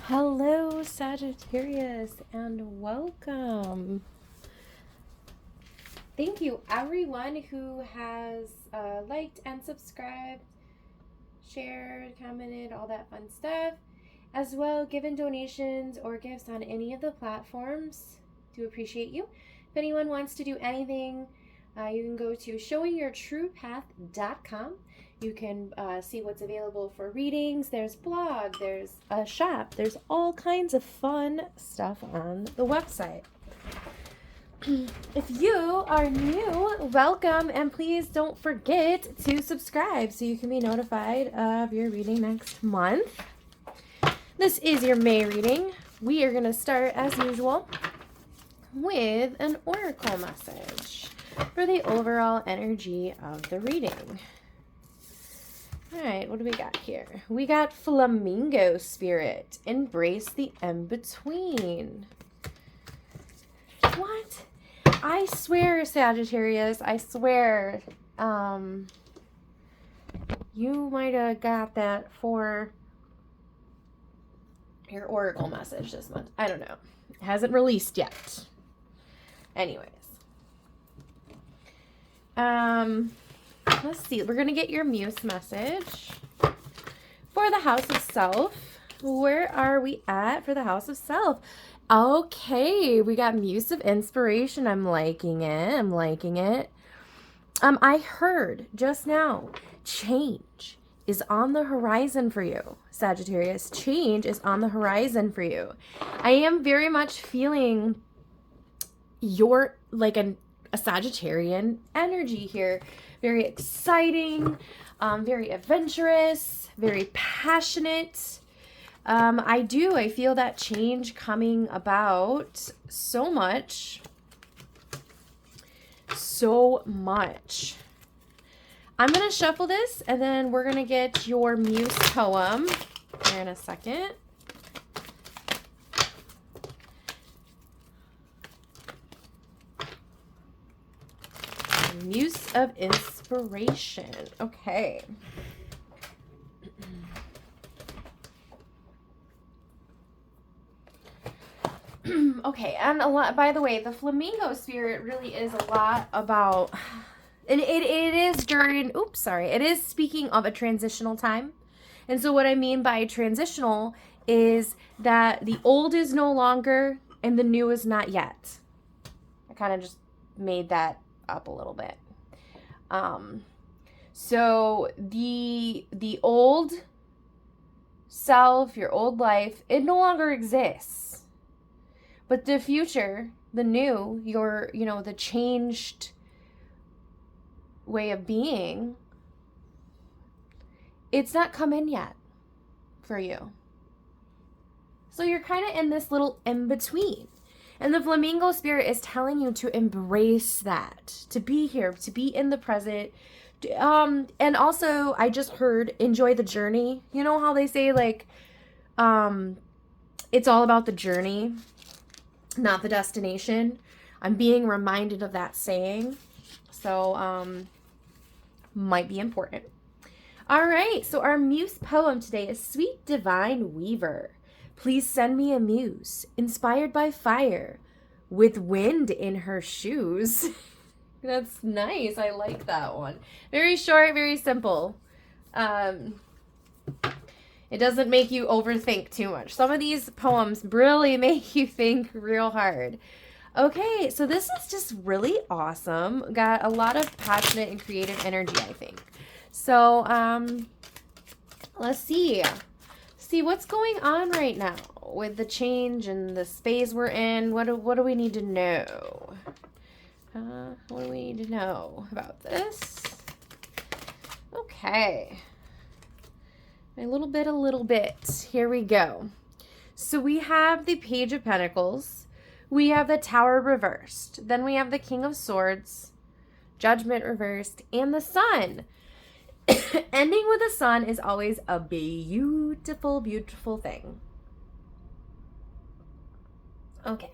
Hello, Sagittarius, and welcome. Thank you, everyone who has liked and subscribed, shared, commented, all that fun stuff, as well given donations or gifts on any of the platforms. Do appreciate you. If anyone wants to do anything, you can go to showingyourtruepath.com. You can see what's available for readings. There's blog, there's a shop, there's all kinds of fun stuff on the website. If you are new, welcome, and please don't forget to subscribe so you can be notified of your reading next month. This is your May reading. We are going to start, as usual, with an oracle message for the overall energy of the reading. All right, what do we got here? We got Flamingo Spirit. Embrace the in-between. What? I swear, Sagittarius, I swear, you might have got that for your oracle message this month. I don't know. It hasn't released yet. Anyways. Let's see. We're going to get your Muse message for the House of Self. Where are we at for the House of Self? Okay, we got Muse of Inspiration. I'm liking it. I heard just now, change is on the horizon for you, Sagittarius. Change is on the horizon for you. I am very much feeling you're like a Sagittarian energy here. Very exciting, very adventurous, very passionate. I feel that change coming about so much. I'm going to shuffle this, and then we're going to get your Muse poem here in a second. Muse of Inspiration. Okay. Okay, and a lot, by the way, the Flamingo Spirit really is a lot about, and it is during, it is speaking of a transitional time. And so what I mean by transitional is that the old is no longer and the new is not yet. I kind of just made that up a little bit. So the old self, your old life, it no longer exists. But the future, the new, the changed way of being, it's not come in yet for you. So you're kind of in this little in-between. And the Flamingo Spirit is telling you to embrace that, to be here, to be in the present. And also, I just heard, enjoy the journey. You know how they say, like, it's all about the journey, not the destination. I'm being reminded of that saying. So, might be important. All right, so our Muse poem today is Sweet Divine Weaver. Please send me a muse, inspired by fire, with wind in her shoes. That's nice. I like that one. Very short, very simple. It doesn't make you overthink too much. Some of these poems really make you think real hard. Okay, so this is just really awesome. Got a lot of passionate and creative energy, I think. So, let's see. See what's going on right now with the change and the space we're in. What do we need to know? What do we need to know about this? Okay. A little bit. Here we go. So we have the Page of Pentacles. We have the Tower reversed. Then we have the King of Swords, Judgment reversed, and the Sun. Ending with the Sun is always a beautiful, beautiful thing. Okay.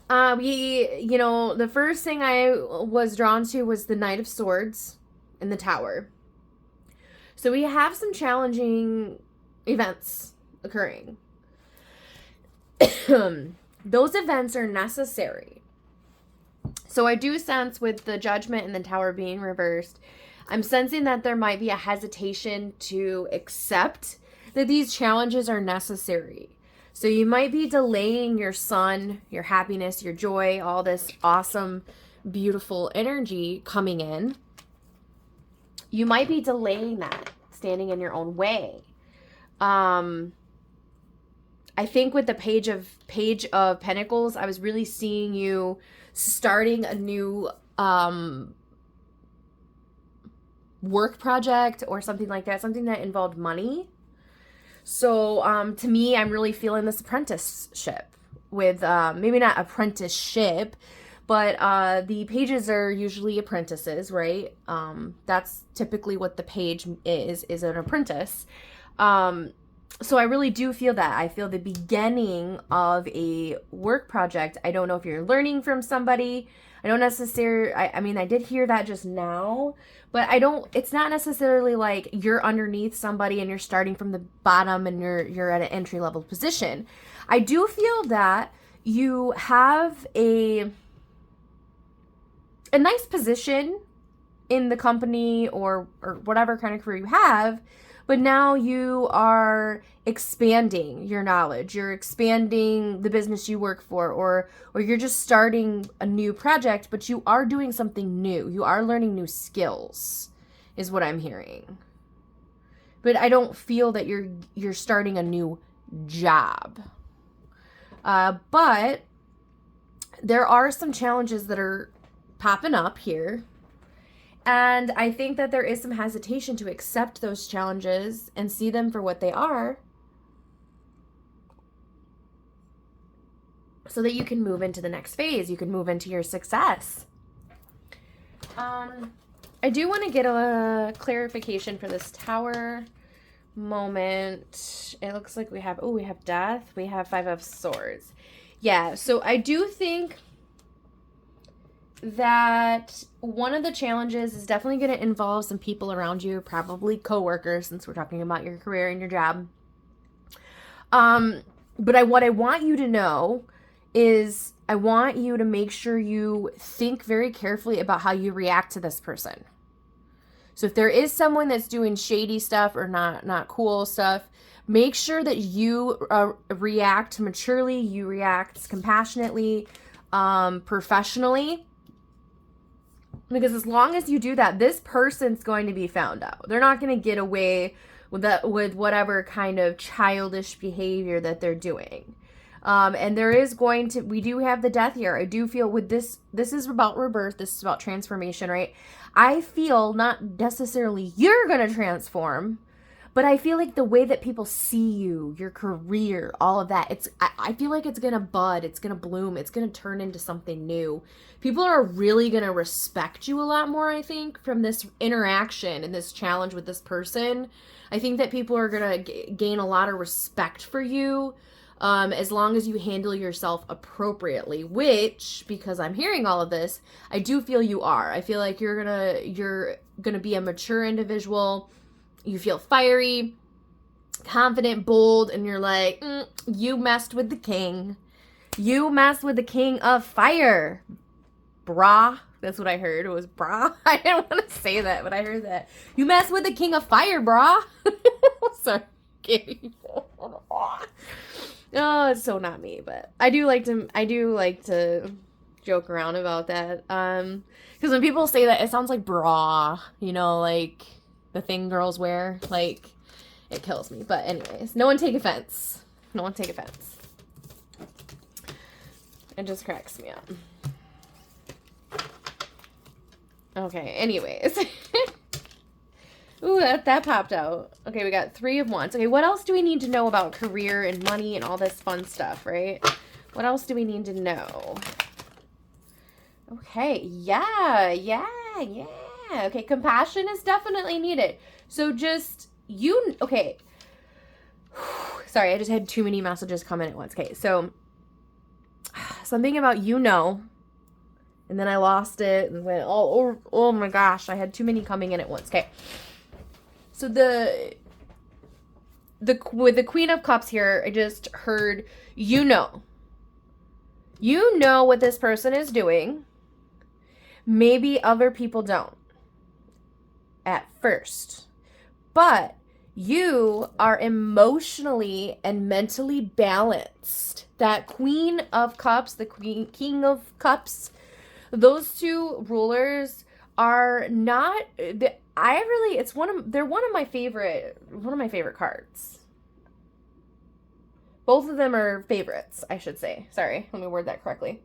The first thing I was drawn to was the Knight of Swords in the Tower. So we have some challenging events occurring. Those events are necessary. So I do sense with the Judgment and the Tower being reversed, I'm sensing that there might be a hesitation to accept that these challenges are necessary. So you might be delaying your sun, your happiness, your joy, all this awesome, beautiful energy coming in. You might be delaying that, standing in your own way. I think with the Page of Pentacles, I was really seeing you starting a new work project or something like that, something that involved money. So to me, I'm really feeling this apprenticeship with maybe not apprenticeship, but the pages are usually apprentices, right? That's typically what the page is an apprentice. So I really do feel that. I feel the beginning of a work project. I don't know if you're learning from somebody. I don't necessarily, I mean, I did hear that just now, but it's not necessarily like you're underneath somebody and you're starting from the bottom and you're at an entry level position. I do feel that you have a nice position in the company or whatever kind of career you have, but now you are expanding your knowledge. You're expanding the business you work for, or you're just starting a new project, but you are doing something new. You are learning new skills, is what I'm hearing. But I don't feel that you're starting a new job. But there are some challenges that are popping up here. And I think that there is some hesitation to accept those challenges and see them for what they are, so that you can move into the next phase. You can move into your success. I do want to get a clarification for this Tower moment. It looks like we have Death. We have Five of Swords. Yeah, so I do think that one of the challenges is definitely going to involve some people around you, probably coworkers, since we're talking about your career and your job. But what I want you to know is I want you to make sure you think very carefully about how you react to this person. So if there is someone that's doing shady stuff or not cool stuff, make sure that you react maturely, you react compassionately, professionally. Because as long as you do that, this person's going to be found out. They're not going to get away with whatever kind of childish behavior that they're doing. And we do have the Death here. I do feel with this is about rebirth. This is about transformation, right? I feel not necessarily you're going to transform, but I feel like the way that people see you, your career, all of that, I feel like it's going to bud, it's going to bloom, it's going to turn into something new. People are really going to respect you a lot more, I think, from this interaction and this challenge with this person. I think that people are going to gain a lot of respect for you, as long as you handle yourself appropriately, which, because I'm hearing all of this, I do feel you are. I feel like you're gonna be a mature individual. You feel fiery, confident, bold, and you're like, you messed with the king. You messed with the king of fire, brah. That's what I heard. It was brah. I didn't want to say that, but I heard that. You messed with the king of fire, brah. Sorry. Oh, it's so not me, but I do like to joke around about that. Because when people say that, it sounds like bra, like the thing girls wear. Like, it kills me. But anyways, no one take offense. No one take offense. It just cracks me up. Okay, anyways. Ooh, that popped out. Okay, we got 3 of Wands. Okay, what else do we need to know about career and money and all this fun stuff, right? What else do we need to know? Okay, yeah. Okay, compassion is definitely needed. So just, okay. Sorry, I just had too many messages come in at once. Okay, so something about and then I lost it and went, oh my gosh, I had too many coming in at once. Okay. So with the Queen of Cups here, I just heard, you know what this person is doing. Maybe other people don't at first, but you are emotionally and mentally balanced. That Queen of Cups, the King of Cups, those 2 rulers are not, they're one of my favorite cards. Both of them are favorites, I should say. Sorry, let me word that correctly.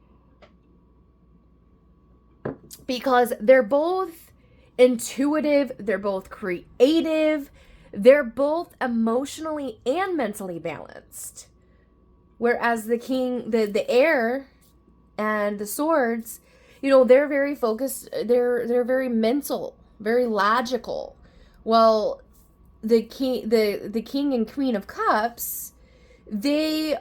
Because they're both intuitive, they're both creative, they're both emotionally and mentally balanced. Whereas the air and the swords, they're very focused, they're very mental, very logical. Well, the king and Queen of Cups, they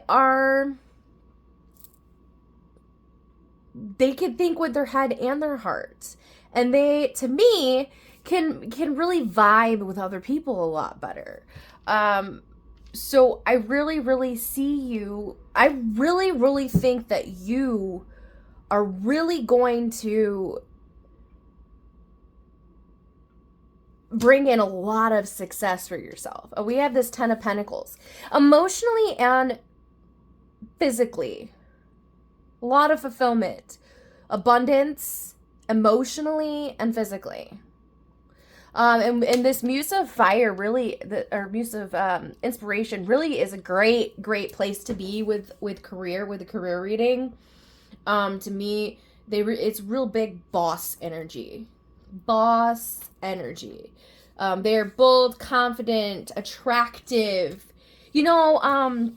can think with their head and their heart. And they, to me, can really vibe with other people a lot better. So I really, really see you. I really, really think that you are really going to bring in a lot of success for yourself. We have this 10 of Pentacles. Emotionally and physically. A lot of fulfillment. Abundance, emotionally and physically. And this Muse of Fire really, or Muse of Inspiration really is a great place to be with the career reading. To me, it's real big boss energy. They're bold, confident, attractive. Let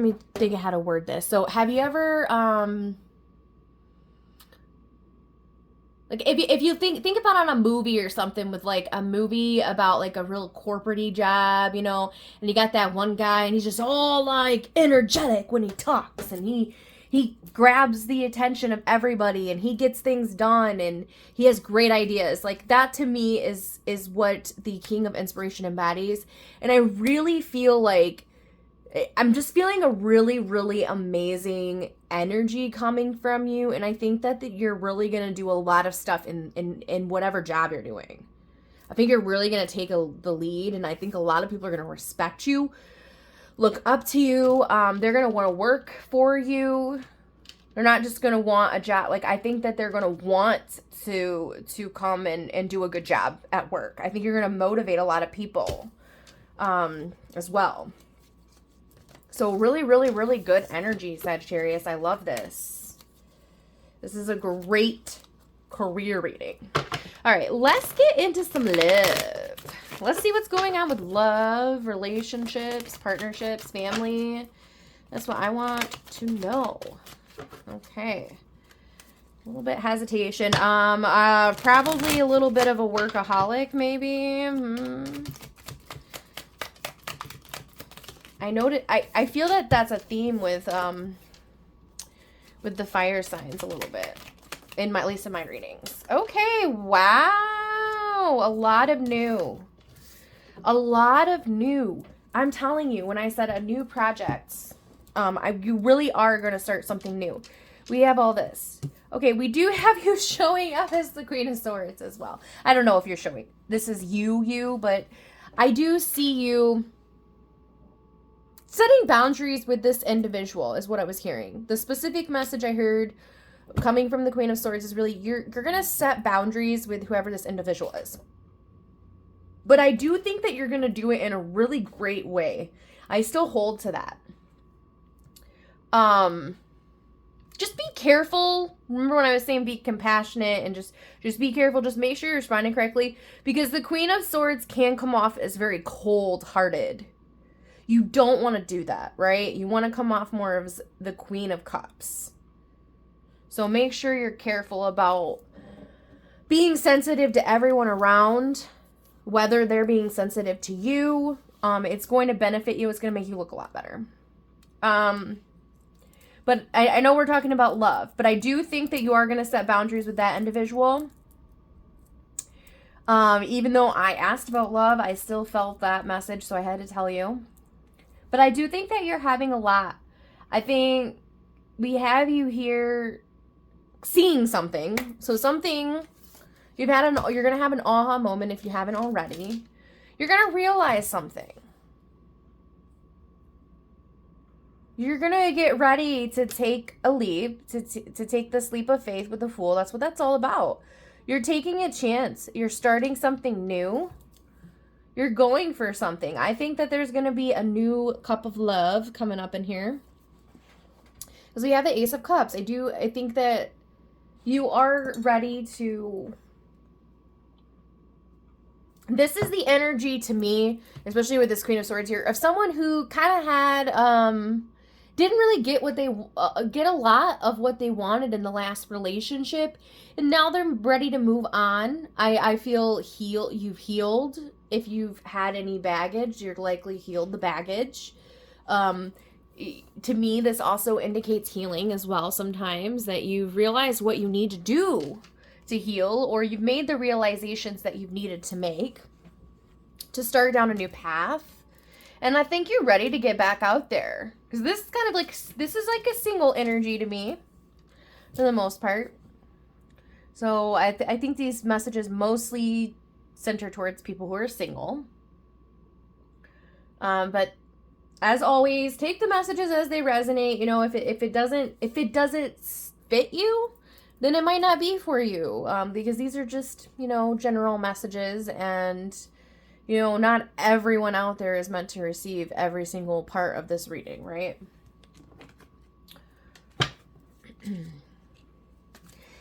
me think of how to word this. So have you ever, like if you think about on a movie or something, with like a movie about like a real corporate-y job, and you got that one guy and he's just all like energetic when he talks, and he grabs the attention of everybody and he gets things done and he has great ideas. Like that to me is what the King of Inspiration embodies. And I really feel like I'm just feeling a really, really amazing energy coming from you. And I think that you're really going to do a lot of stuff in whatever job you're doing. I think you're really going to take the lead. And I think a lot of people are going to respect you, look up to you. They're going to want to work for you. They're not just going to want a job. Like, I think that they're going to want to come and do a good job at work. I think you're going to motivate a lot of people as well. So really, really, really good energy, Sagittarius. I love this. This is a great career reading. All right, let's get into some love. Let's see what's going on with love, relationships, partnerships, family. That's what I want to know. Okay. A little bit hesitation. Probably a little bit of a workaholic, maybe. I feel that that's a theme with the fire signs a little bit, at least in my readings. Okay, wow, a lot of new. I'm telling you, when I said a new project, you really are going to start something new. We have all this. Okay, we do have you showing up as the Queen of Swords as well. I don't know if you're showing. This is you, but I do see you setting boundaries with this individual is what I was hearing. The specific message I heard coming from the Queen of Swords is really you're going to set boundaries with whoever this individual is. But I do think that you're going to do it in a really great way. I still hold to that. just be careful. Remember when I was saying be compassionate and just be careful. Just make sure you're responding correctly, because the Queen of Swords can come off as very cold-hearted. You don't want to do that, right? You want to come off more as the Queen of Cups. So make sure you're careful about being sensitive to everyone around, whether they're being sensitive to you. It's going to benefit you. It's going to make you look a lot better. But I know we're talking about love, but I do think that you are going to set boundaries with that individual. Even though I asked about love, I still felt that message, so I had to tell you. But I do think that you're having a lot. I think we have you here seeing something. So something, you're going to have an aha moment if you haven't already. You're going to realize something. You're going to get ready to take a leap, to take this leap of faith with the Fool. That's what that's all about. You're taking a chance. You're starting something new. You're going for something. I think that there's going to be a new cup of love coming up in here. Because we have the Ace of Cups. I think that you are ready to... This is the energy to me, especially with this Queen of Swords here, of someone who kind of had... didn't really get what they get a lot of what they wanted in the last relationship, and now they're ready to move on. I feel you've healed. If you've had any baggage, you're likely healed the baggage. To me, this also indicates healing as well. Sometimes that you've realized what you need to do to heal, or you've made the realizations that you've needed to make to start down a new path. And I think you're ready to get back out there. Because this is kind of like, this is like a single energy to me, for the most part. So I think these messages mostly center towards people who are single. But as always, take the messages as they resonate. You know, if it doesn't fit you, then it might not be for you. Because these are just, you know, general messages, and you know, not everyone out there is meant to receive every single part of this reading, right?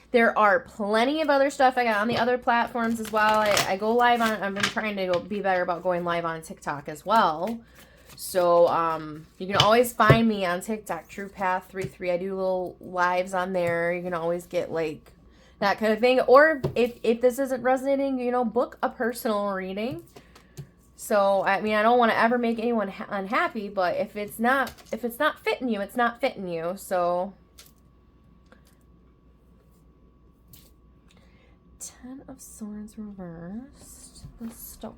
There are plenty of other stuff I got on the other platforms as well. I go live on, I've been trying to be better about going live on TikTok as well. So, you can always find me on TikTok, TruePath33. I do little lives on there. You can always get, like, that kind of thing. Or if this isn't resonating, you know, book a personal reading. So, I mean, I don't want to ever make anyone unhappy, but if it's not fitting you, it's not fitting you. So, 10 of Swords reversed, the Star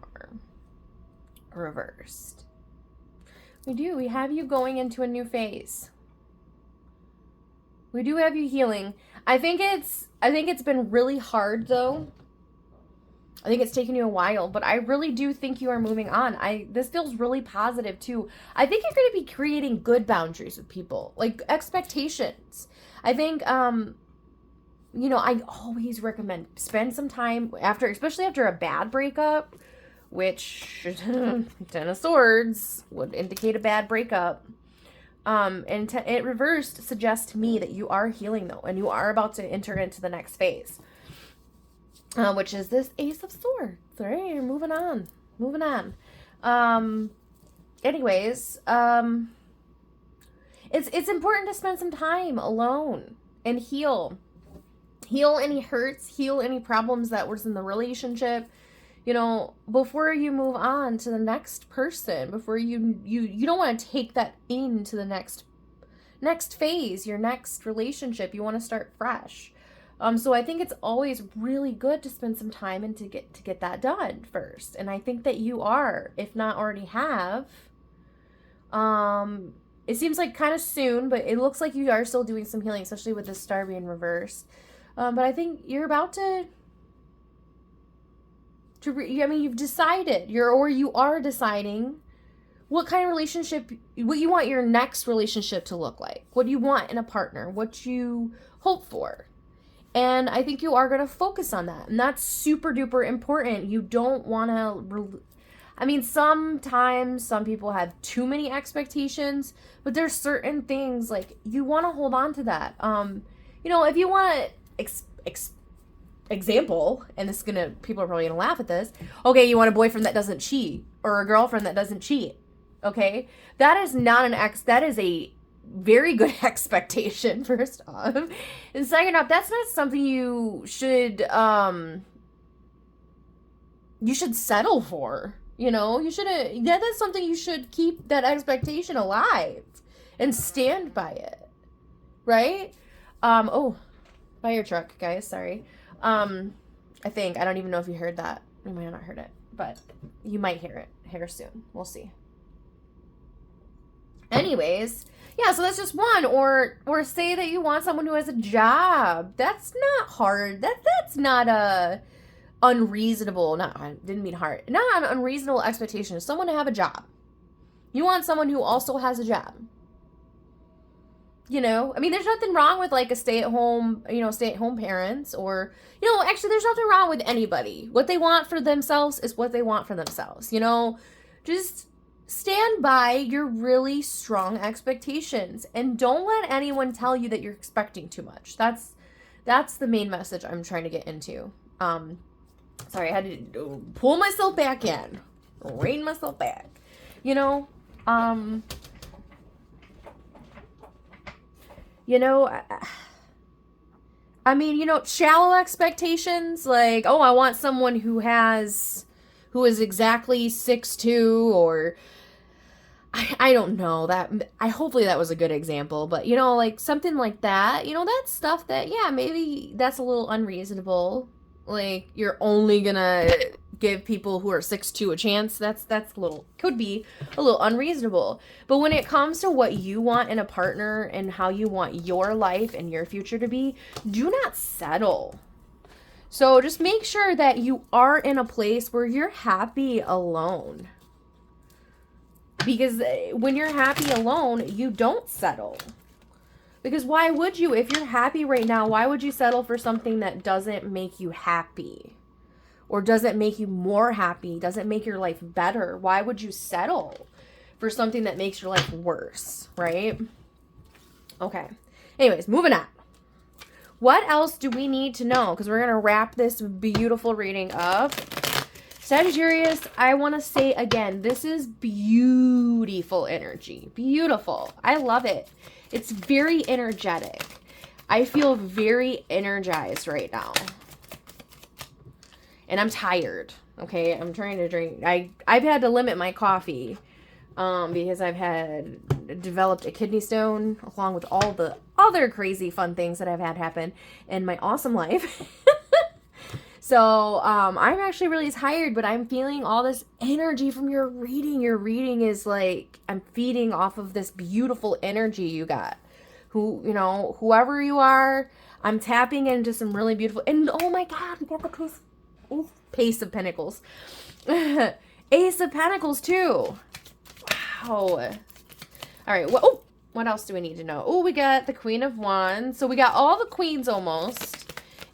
reversed. We have you going into a new phase. We do have you healing. I think it's been really hard though. I think it's taken you a while, but I really do think you are moving on. This feels really positive too. I think you're going to be creating good boundaries with people, like expectations. I think, you know, I always recommend spend some time especially after a bad breakup, which 10 of Swords would indicate a bad breakup. And it reversed suggests to me that you are healing though, and you are about to enter into the next phase. Which is this Ace of Swords, right? You're moving on. Anyways, it's important to spend some time alone and heal any hurts, heal any problems that was in the relationship, you know, before you move on to the next person, before you don't want to take that into the next phase, your next relationship. You want to start fresh. So I think it's always really good to spend some time and to get that done first. And I think that you are, if not already have. It seems like kind of soon, but it looks like you are still doing some healing, especially with the Star being reversed. But I think you're about to you've decided, you are deciding what kind of relationship, what you want your next relationship to look like, what you want in a partner, what you hope for. And I think you are going to focus on that. And that's super duper important. You don't want to, I mean, sometimes some people have too many expectations, but there's certain things like you want to hold on to that. You know, if you want to example, and this is gonna, people are probably gonna laugh at this. Okay, you want a boyfriend that doesn't cheat or a girlfriend that doesn't cheat. Okay, that is not that is a very good expectation, first off, and second off, that's not something you should settle for. You know, you shouldn't. That's something you should keep that expectation alive and stand by it, right? Oh, fire truck, guys. Sorry. I think, I don't even know if you heard that. You might have not heard it, but you might hear it here soon. We'll see. Anyways, yeah, so that's just one. Or say that you want someone who has a job. That's not hard. That's not a unreasonable, I didn't mean hard. Not an unreasonable expectation. Someone to have a job. You want someone who also has a job. You know, I mean, there's nothing wrong with like a stay-at-home parents, or, you know, actually there's nothing wrong with anybody. What they want for themselves is what they want for themselves. You know, just stand by your really strong expectations and don't let anyone tell you that you're expecting too much. That's the main message I'm trying to get into. Sorry, I had to pull myself back in, rein myself back. You know, I mean, you know, shallow expectations, like, oh, I want someone who is exactly 6'2", or I don't know, that, hopefully that was a good example, but, you know, like, something like that, you know, that's stuff that, yeah, maybe that's a little unreasonable. Like, you're only gonna give people who are 6'2" a chance. That's could be a little unreasonable. But when it comes to what you want in a partner and how you want your life and your future to be, do not settle. So just make sure that you are in a place where you're happy alone. Because when you're happy alone, you don't settle. Because why would you? If you're happy right now, why would you settle for something that doesn't make you happy? Or doesn't make you more happy? Doesn't make your life better? Why would you settle for something that makes your life worse, right? Okay. Anyways, moving on. What else do we need to know? Because we're going to wrap this beautiful reading up. Sagittarius, I want to say again, this is beautiful energy. Beautiful. I love it. It's very energetic. I feel very energized right now. And I'm tired. Okay, I'm trying to drink. I've had to limit my coffee because I've developed a kidney stone, along with all the other crazy fun things that I've had happen in my awesome life. So I'm actually really tired, but I'm feeling all this energy from your reading. Your reading is like, I'm feeding off of this beautiful energy you got. Whoever you are, I'm tapping into some really beautiful, and oh my God, we got the Ace of Pentacles. Ace of Pentacles too. Wow. All right. Well, what else do we need to know? Oh, we got the Queen of Wands. So we got all the queens almost.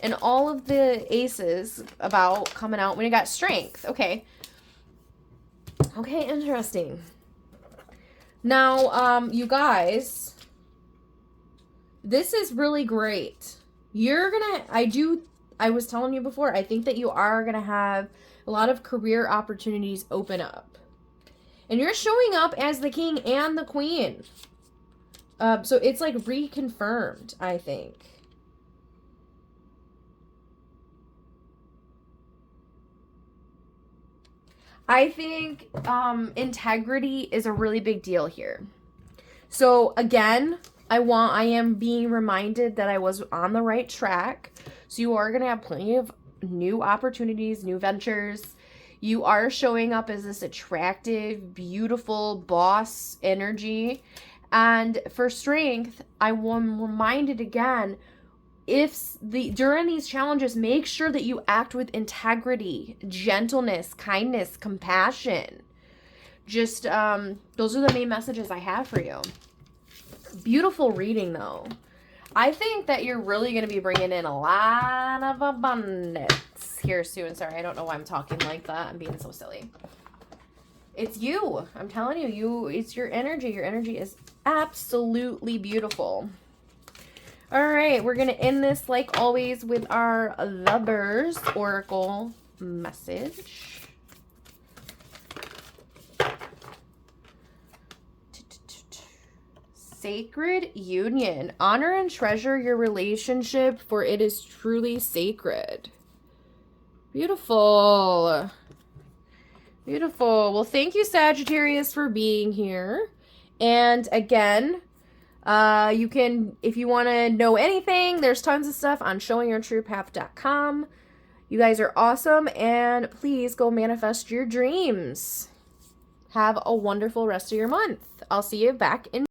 And all of the aces about coming out when you got Strength. Okay. Okay, interesting. Now, you guys, this is really great. I was telling you before, I think that you are going to have a lot of career opportunities open up. And you're showing up as the king and the queen. So it's like reconfirmed, I think. I think integrity is a really big deal here. So again, I am being reminded that I was on the right track. So you are going to have plenty of new opportunities, new ventures. You are showing up as this attractive, beautiful boss energy. And for Strength, I am reminded again, during these challenges, make sure that you act with integrity, gentleness, kindness, compassion. Just, those are the main messages I have for you. Beautiful reading, though. I think that you're really going to be bringing in a lot of abundance here soon. Sorry, I don't know why I'm talking like that. I'm being so silly. It's you. I'm telling you, it's your energy. Your energy is absolutely beautiful. All right, we're going to end this, like always, with our Lovers Oracle message. Sacred union. Honor and treasure your relationship, for it is truly sacred. Beautiful. Beautiful. Well, thank you, Sagittarius, for being here. And again, you can, if you want to know anything, there's tons of stuff on showingyourtruepath.com. You guys are awesome, and please go manifest your dreams. Have a wonderful rest of your month. I'll see you back in